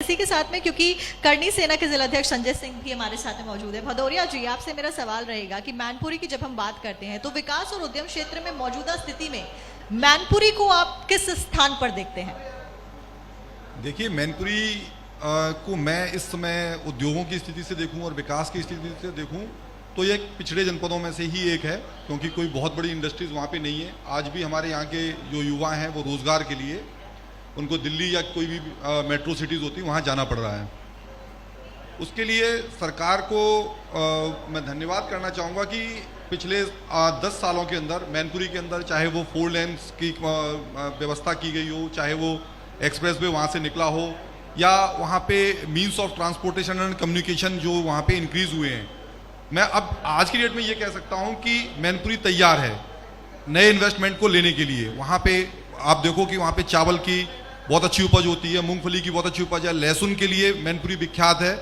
इसी के साथ में क्योंकि करनी सेना के जिलाध्यक्ष संजय सिंह भी हमारे साथ में मौजूद है, भदौरिया जी आपसे मेरा सवाल रहेगा कि मैनपुरी की जब हम बात करते हैं तो विकास और उद्यम क्षेत्र में मौजूदा स्थिति में मैनपुरी को आप किस स्थान पर देखते हैं? देखिए, मैनपुरी को मैं इस समय उद्योगों की स्थिति से देखूं और विकास की स्थिति से देखूं तो ये पिछड़े जनपदों में से ही एक है, क्योंकि कोई बहुत बड़ी इंडस्ट्रीज वहाँ पे नहीं है। आज भी हमारे यहाँ के जो युवा हैं वो रोज़गार के लिए उनको दिल्ली या कोई भी मेट्रो सिटीज़ होती है वहाँ जाना पड़ रहा है। उसके लिए सरकार को मैं धन्यवाद करना चाहूँगा कि पिछले 10 सालों के अंदर मैनपुरी के अंदर चाहे वो 4 लेन्स की व्यवस्था की गई हो, चाहे वो एक्सप्रेस वे वहाँ से निकला हो, या वहाँ पे means of transportation and communication जो वहाँ पे इंक्रीज़ हुए हैं। मैं अब आज की डेट में ये कह सकता हूँ कि मैनपुरी तैयार है नए इन्वेस्टमेंट को लेने के लिए। वहाँ पे आप देखो कि वहाँ पे चावल की बहुत अच्छी उपज होती है, मूंगफली की बहुत अच्छी उपज है, लहसुन के लिए मैनपुरी विख्यात है।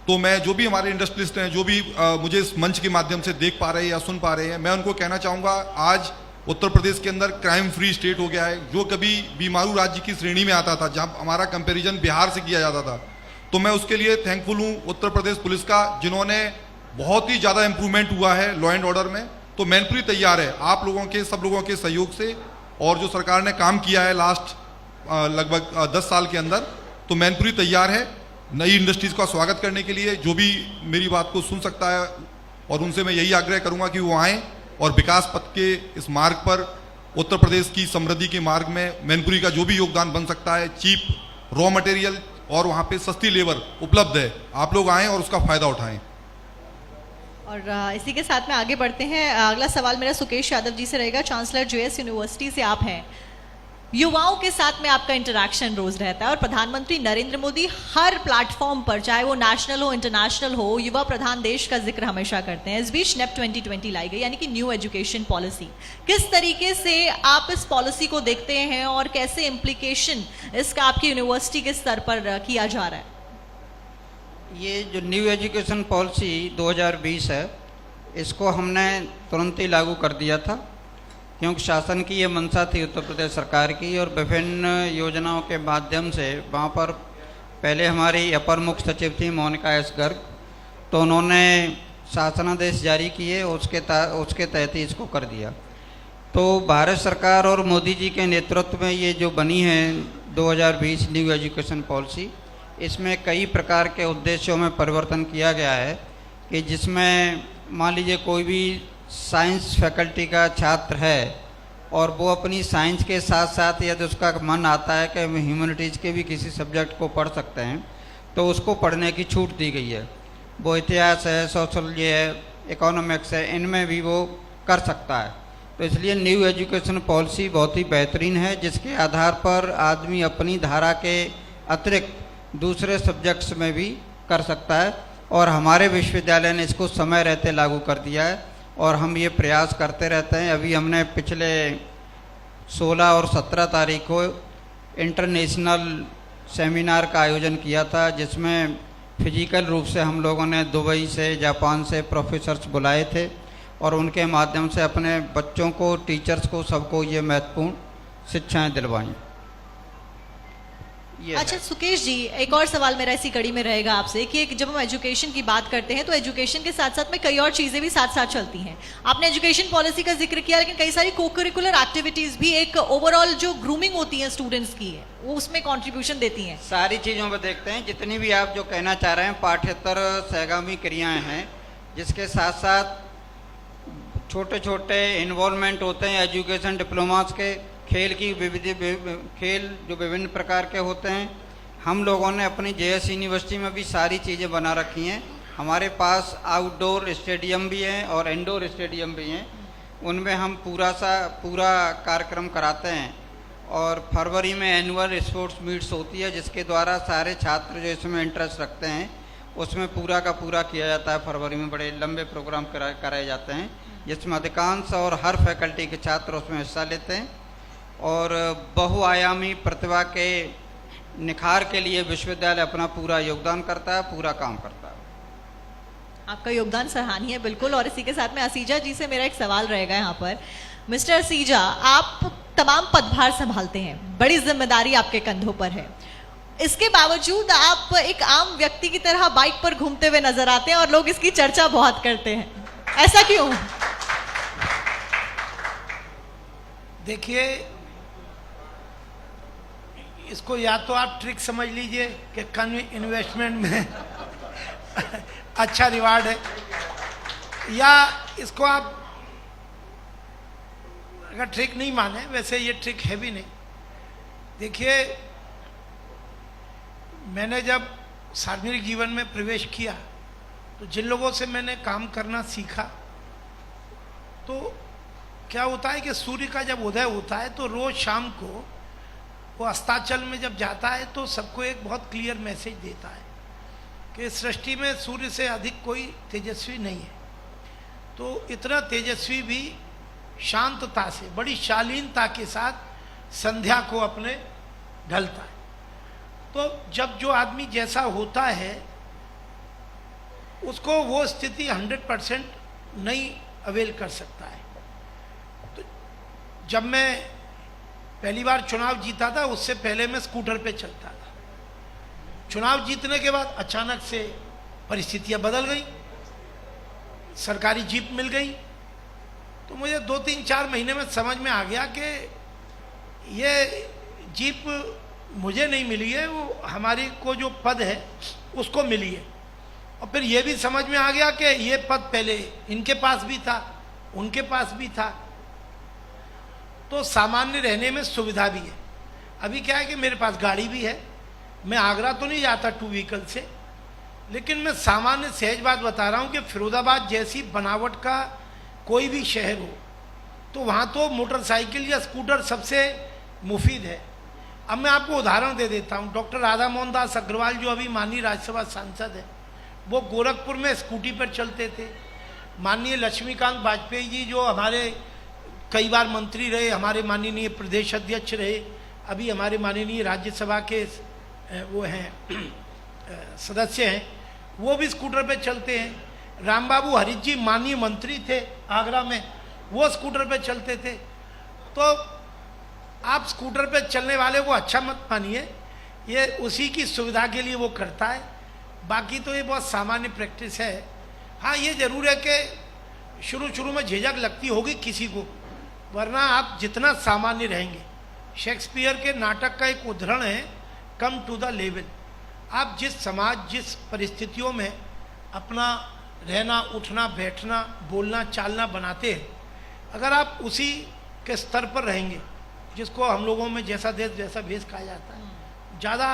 तो मैं जो भी हमारे इंडस्ट्रियलिस्ट हैं, जो भी मुझे इस मंच के माध्यम से देख पा रहे हैं या सुन पा रहे हैं, मैं उनको कहना चाहूँगा आज उत्तर प्रदेश के अंदर क्राइम फ्री स्टेट हो गया है। जो कभी बीमारू राज्य की श्रेणी में आता था, जहाँ हमारा कंपैरिजन बिहार से किया जाता था, तो मैं उसके लिए थैंकफुल हूँ उत्तर प्रदेश पुलिस का, जिन्होंने बहुत ही ज़्यादा इम्प्रूवमेंट हुआ है लॉ एंड ऑर्डर में। तो मैनपुरी तैयार है आप लोगों के, सब लोगों के सहयोग से, और जो सरकार ने काम किया है लास्ट लगभग 10 साल के अंदर, तो मैनपुरी तैयार है नई इंडस्ट्रीज का स्वागत करने के लिए। जो भी मेरी बात को सुन सकता है और उनसे मैं यही आग्रह करूंगा कि वो आएँ और विकास पथ के इस मार्ग पर, उत्तर प्रदेश की समृद्धि के मार्ग में मैनपुरी का जो भी योगदान बन सकता है, चीप रॉ मटेरियल और वहाँ पे सस्ती लेबर उपलब्ध है, आप लोग आएँ और उसका फ़ायदा उठाएँ। और इसी के साथ में आगे बढ़ते हैं। अगला सवाल मेरा सुकेश यादव जी से रहेगा। चांसलर जेएस यूनिवर्सिटी से आप हैं, युवाओं के साथ में आपका इंटरेक्शन रोज रहता है और प्रधानमंत्री नरेंद्र मोदी हर प्लेटफॉर्म पर, चाहे वो नेशनल हो इंटरनेशनल हो, युवा प्रधान देश का जिक्र हमेशा करते हैं। इस बीच नेप 2020 लाई गई, यानी कि न्यू एजुकेशन पॉलिसी। किस तरीके से आप इस पॉलिसी को देखते हैं और कैसे इम्प्लीकेशन इसका आपकी यूनिवर्सिटी के स्तर पर किया जा रहा है? ये जो न्यू एजुकेशन पॉलिसी 2020 है, इसको हमने तुरंत ही लागू कर दिया था, क्योंकि शासन की ये मंशा थी उत्तर प्रदेश सरकार की, और विभिन्न योजनाओं के माध्यम से वहाँ पर पहले हमारी अपर मुख्य सचिव थी मोनिका एस गर्ग, तो उन्होंने शासनादेश जारी किए, उसके तहत ही इसको कर दिया। तो भारत सरकार और मोदी जी के नेतृत्व में ये जो बनी है 2020 न्यू एजुकेशन पॉलिसी, इसमें कई प्रकार के उद्देश्यों में परिवर्तन किया गया है कि जिसमें मान लीजिए कोई भी साइंस फैकल्टी का छात्र है और वो अपनी साइंस के साथ साथ यदि उसका मन आता है कि ह्यूमैनिटीज़ के भी किसी सब्जेक्ट को पढ़ सकते हैं, तो उसको पढ़ने की छूट दी गई है। वो इतिहास है, सोशोलॉजी है, इकोनॉमिक्स है, इनमें भी वो कर सकता है। तो इसलिए न्यू एजुकेशन पॉलिसी बहुत ही बेहतरीन है, जिसके आधार पर आदमी अपनी धारा के अतिरिक्त दूसरे सब्जेक्ट्स में भी कर सकता है, और हमारे विश्वविद्यालय ने इसको समय रहते लागू कर दिया है और हम ये प्रयास करते रहते हैं। अभी हमने पिछले 16 और 17 तारीख को इंटरनेशनल सेमिनार का आयोजन किया था, जिसमें फिजिकल रूप से हम लोगों ने दुबई से, जापान से प्रोफेसर्स बुलाए थे और उनके माध्यम से अपने बच्चों को, टीचर्स को, सबको ये महत्वपूर्ण शिक्षाएं दिलवाई। अच्छा सुकेश जी, एक और सवाल मेरा इसी कड़ी में रहेगा आपसे कि जब हम एजुकेशन की बात करते हैं तो एजुकेशन के साथ साथ में कई और चीज़ें भी साथ साथ चलती हैं। आपने एजुकेशन पॉलिसी का जिक्र किया, लेकिन कई सारी को करिकुलर एक्टिविटीज़ भी एक ओवरऑल जो ग्रूमिंग होती है स्टूडेंट्स की है, वो उसमें कंट्रीब्यूशन देती हैं। सारी चीज़ों पर देखते हैं, जितनी भी आप जो कहना चाह रहे हैं पाठ्येतर सहगामी क्रियाएँ हैं, जिसके साथ साथ छोटे छोटे इन्वॉल्वमेंट होते हैं एजुकेशन डिप्लोमास के, खेल की खेल जो विभिन्न प्रकार के होते हैं। हम लोगों ने अपनी जेएस यूनिवर्सिटी में भी सारी चीज़ें बना रखी हैं। हमारे पास आउटडोर स्टेडियम भी हैं और इंडोर स्टेडियम भी हैं, उनमें हम पूरा कार्यक्रम कराते हैं। और फरवरी में एनुअल स्पोर्ट्स मीट्स होती है, जिसके द्वारा सारे छात्र जो इसमें इंटरेस्ट रखते हैं उसमें पूरा का पूरा किया जाता है। फरवरी में बड़े लंबे प्रोग्राम कराए जाते हैं, जिसमें अधिकांश और हर फैकल्टी के छात्र उसमें हिस्सा लेते हैं। और बहुआयामी प्रतिभा के निखार के लिए विश्वविद्यालय अपना पूरा योगदान करता है, पूरा काम करता है। आपका योगदान सराहनीय है, बिल्कुल। और इसी के साथ में असीजा जी से मेरा एक सवाल रहेगा यहाँ पर। मिस्टर असीजा, आप तमाम पदभार संभालते हैं, बड़ी जिम्मेदारी आपके कंधों पर है। इसके बावजूद आप एक आम व्यक्ति की तरह बाइक पर घूमते हुए नजर आते हैं और लोग इसकी चर्चा बहुत करते हैं, ऐसा क्यों? देखिए, इसको या तो आप ट्रिक समझ लीजिए कि कम इन्वेस्टमेंट में अच्छा रिवार्ड है, या इसको आप अगर ट्रिक नहीं माने, वैसे ये ट्रिक है भी नहीं। देखिए, मैंने जब सार्वजनिक जीवन में प्रवेश किया तो जिन लोगों से मैंने काम करना सीखा, तो क्या होता है कि सूर्य का जब उदय होता है तो रोज शाम को वो अस्ताचल में जब जाता है तो सबको एक बहुत क्लियर मैसेज देता है कि सृष्टि में सूर्य से अधिक कोई तेजस्वी नहीं है। तो इतना तेजस्वी भी शांतता से, बड़ी शालीनता के साथ संध्या को अपने ढलता है। तो जब जो आदमी जैसा होता है उसको वो स्थिति 100% नहीं अवेल कर सकता है। तो जब मैं पहली बार चुनाव जीता था, उससे पहले मैं स्कूटर पे चलता था। चुनाव जीतने के बाद अचानक से परिस्थितियां बदल गई, सरकारी जीप मिल गई। तो मुझे 2-3-4 महीने में समझ में आ गया कि ये जीप मुझे नहीं मिली है, वो हमारी को जो पद है उसको मिली है। और फिर ये भी समझ में आ गया कि ये पद पहले इनके पास भी था, उनके पास भी था। तो सामान्य रहने में सुविधा भी है। अभी क्या है कि मेरे पास गाड़ी भी है, मैं आगरा तो नहीं जाता 2 व्हीकल से, लेकिन मैं सामान्य सहज बात बता रहा हूँ कि फिरोजाबाद जैसी बनावट का कोई भी शहर हो तो वहाँ तो मोटरसाइकिल या स्कूटर सबसे मुफीद है। अब मैं आपको उदाहरण दे देता हूँ। डॉक्टर राधा मोहन दास अग्रवाल जो अभी माननीय राज्यसभा सांसद है, वो गोरखपुर में स्कूटी पर चलते थे। माननीय लक्ष्मीकांत वाजपेयी जी जो हमारे कई बार मंत्री रहे, हमारे माननीय प्रदेश अध्यक्ष रहे, अभी हमारे माननीय राज्यसभा के वो हैं सदस्य हैं, वो भी स्कूटर पे चलते हैं। रामबाबू हरीश जी माननीय मंत्री थे आगरा में, वो स्कूटर पे चलते थे। तो आप स्कूटर पे चलने वाले को अच्छा मत मानिए, ये उसी की सुविधा के लिए वो करता है, बाकी तो ये बहुत सामान्य प्रैक्टिस है। हाँ, ये जरूर है कि शुरू में झिझक लगती होगी किसी को, वरना आप जितना सामान्य रहेंगे। शेक्सपियर के नाटक का एक उदाहरण है कम टू द लेवल। आप जिस समाज, जिस परिस्थितियों में अपना रहना, उठना, बैठना, बोलना, चालना बनाते हैं, अगर आप उसी के स्तर पर रहेंगे, जिसको हम लोगों में जैसा देश वैसा भेष कहा जाता है, ज़्यादा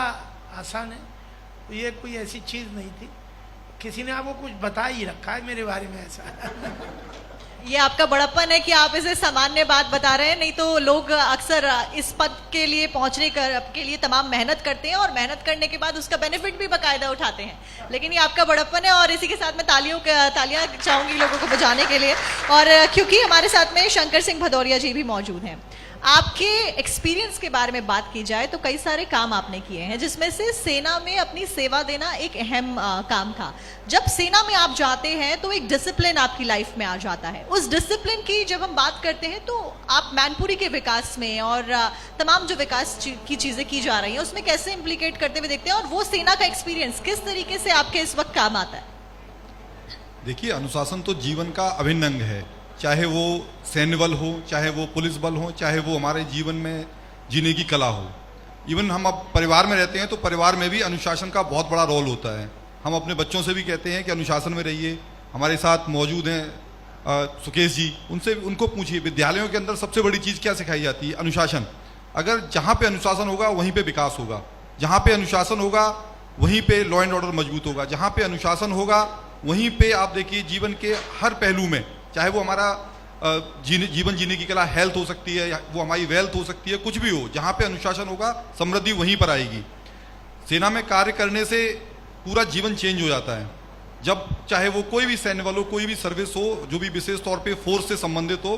आसान है। तो ये कोई ऐसी चीज़ नहीं थी, किसी ने आपको कुछ बता ही रखा है मेरे बारे में ऐसा। ये आपका बड़प्पन है कि आप इसे सामान्य बात बता रहे हैं, नहीं तो लोग अक्सर इस पद के लिए पहुंचने के लिए तमाम मेहनत करते हैं और मेहनत करने के बाद उसका बेनिफिट भी बाकायदा उठाते हैं। लेकिन ये आपका बड़प्पन है और इसी के साथ मैं तालियां चाहूंगी लोगों को बजाने के लिए। और क्योंकि हमारे साथ में शंकर सिंह भदौरिया जी भी मौजूद हैं, आपके एक्सपीरियंस के बारे में बात की जाए तो कई सारे काम आपने किए हैं, जिसमें से सेना में अपनी सेवा देना एक अहम काम था। जब सेना में आप जाते हैं तो एक डिसिप्लिन आपकी लाइफ में आ जाता है। उस डिसिप्लिन की जब हम बात करते हैं तो आप मैनपुरी के विकास में और तमाम जो विकास की चीज़ें की जा रही हैं उसमें कैसे इम्प्लीकेट करते हुए देखते हैं, और वो सेना का एक्सपीरियंस किस तरीके से आपके इस वक्त काम आता है? देखिए, अनुशासन तो जीवन का अभिन्न अंग है, चाहे वो सैन्य बल हो, चाहे वो पुलिस बल हो, चाहे वो हमारे जीवन में जीने की कला हो। इवन हम अब परिवार में रहते हैं तो परिवार में भी अनुशासन का बहुत बड़ा रोल होता है। हम अपने बच्चों से भी कहते हैं कि अनुशासन में रहिए। हमारे साथ मौजूद हैं सुकेश जी, उनको पूछिए विद्यालयों के अंदर सबसे बड़ी चीज़ क्या सिखाई जाती है? अनुशासन। अगर जहाँ पे अनुशासन होगा वहीं पे विकास होगा, जहाँ पे अनुशासन होगा वहीं पे लॉ एंड ऑर्डर मजबूत होगा, जहाँ पे अनुशासन होगा वहीं पे आप देखिए जीवन के हर पहलू में, चाहे वो हमारा जीवन जीने की कला हेल्थ हो सकती है, वो हमारी वेल्थ हो सकती है, कुछ भी हो, जहाँ पे अनुशासन होगा समृद्धि वहीं पर आएगी। सेना में कार्य करने से पूरा जीवन चेंज हो जाता है। जब चाहे वो कोई भी सैन्य बल हो, कोई भी सर्विस हो, जो भी विशेष तौर पे फोर्स से संबंधित हो,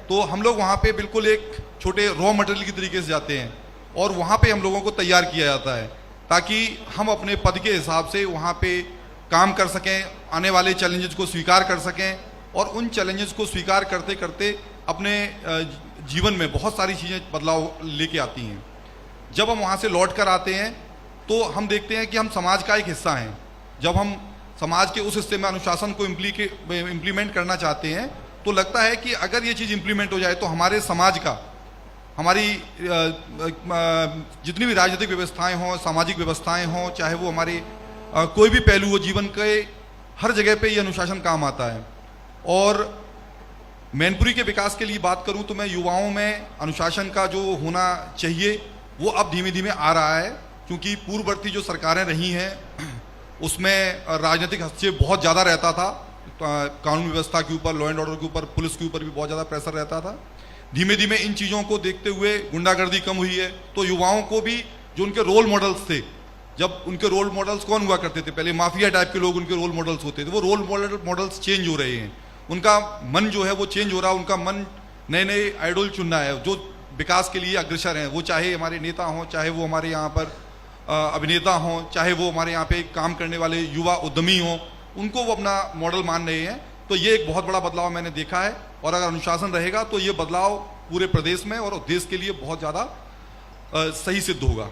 तो हम लोग वहाँ पे बिल्कुल एक छोटे रॉ मटेरियल की तरीके से जाते हैं और वहाँ पे हम लोगों को तैयार किया जाता है ताकि हम अपने पद के हिसाब से वहाँ पे काम कर सकें, आने वाले चैलेंजेस को स्वीकार कर सकें और उन चैलेंजेस को स्वीकार करते करते अपने जीवन में बहुत सारी चीज़ें बदलाव लेके आती हैं। जब हम वहाँ से लौट कर आते हैं तो हम देखते हैं कि हम समाज का एक हिस्सा हैं। जब हम समाज के उस हिस्से में अनुशासन को इम्प्लीमेंट करना चाहते हैं तो लगता है कि अगर ये चीज़ इम्प्लीमेंट हो जाए तो हमारे समाज का, हमारी जितनी भी राजनीतिक व्यवस्थाएं हों, सामाजिक व्यवस्थाएं हों, चाहे वो हमारे कोई भी पहलू हो जीवन के, हर जगह पे ये अनुशासन काम आता है। और मैनपुरी के विकास के लिए बात करूं तो मैं युवाओं में अनुशासन का जो होना चाहिए वो अब धीमे धीमे आ रहा है, क्योंकि पूर्ववर्ती जो सरकारें रही हैं उसमें राजनीतिक हस्तक्षेप बहुत ज़्यादा रहता था, कानून व्यवस्था के ऊपर, लॉ एंड ऑर्डर के ऊपर, पुलिस के ऊपर भी बहुत ज़्यादा प्रेशर रहता था। धीमे धीमे इन चीज़ों को देखते हुए गुंडागर्दी कम हुई है, तो युवाओं को भी जो उनके रोल मॉडल्स थे, जब उनके रोल मॉडल्स कौन हुआ करते थे, पहले माफिया टाइप के लोग उनके रोल मॉडल्स होते थे, वो रोल मॉडल्स चेंज हो रहे हैं, उनका मन जो है वो चेंज हो रहा है, उनका मन नए नए आइडल चुनना है जो विकास के लिए अग्रसर हैं, वो चाहे हमारे नेता हों, चाहे वो हमारे यहाँ पर अभिनेता हों, चाहे वो हमारे यहाँ पे काम करने वाले युवा उद्यमी हों, उनको वो अपना मॉडल मान रहे हैं। तो ये एक बहुत बड़ा बदलाव मैंने देखा है, और अगर अनुशासन रहेगा तो ये बदलाव पूरे प्रदेश में और देश के लिए बहुत ज़्यादा सही सिद्ध होगा।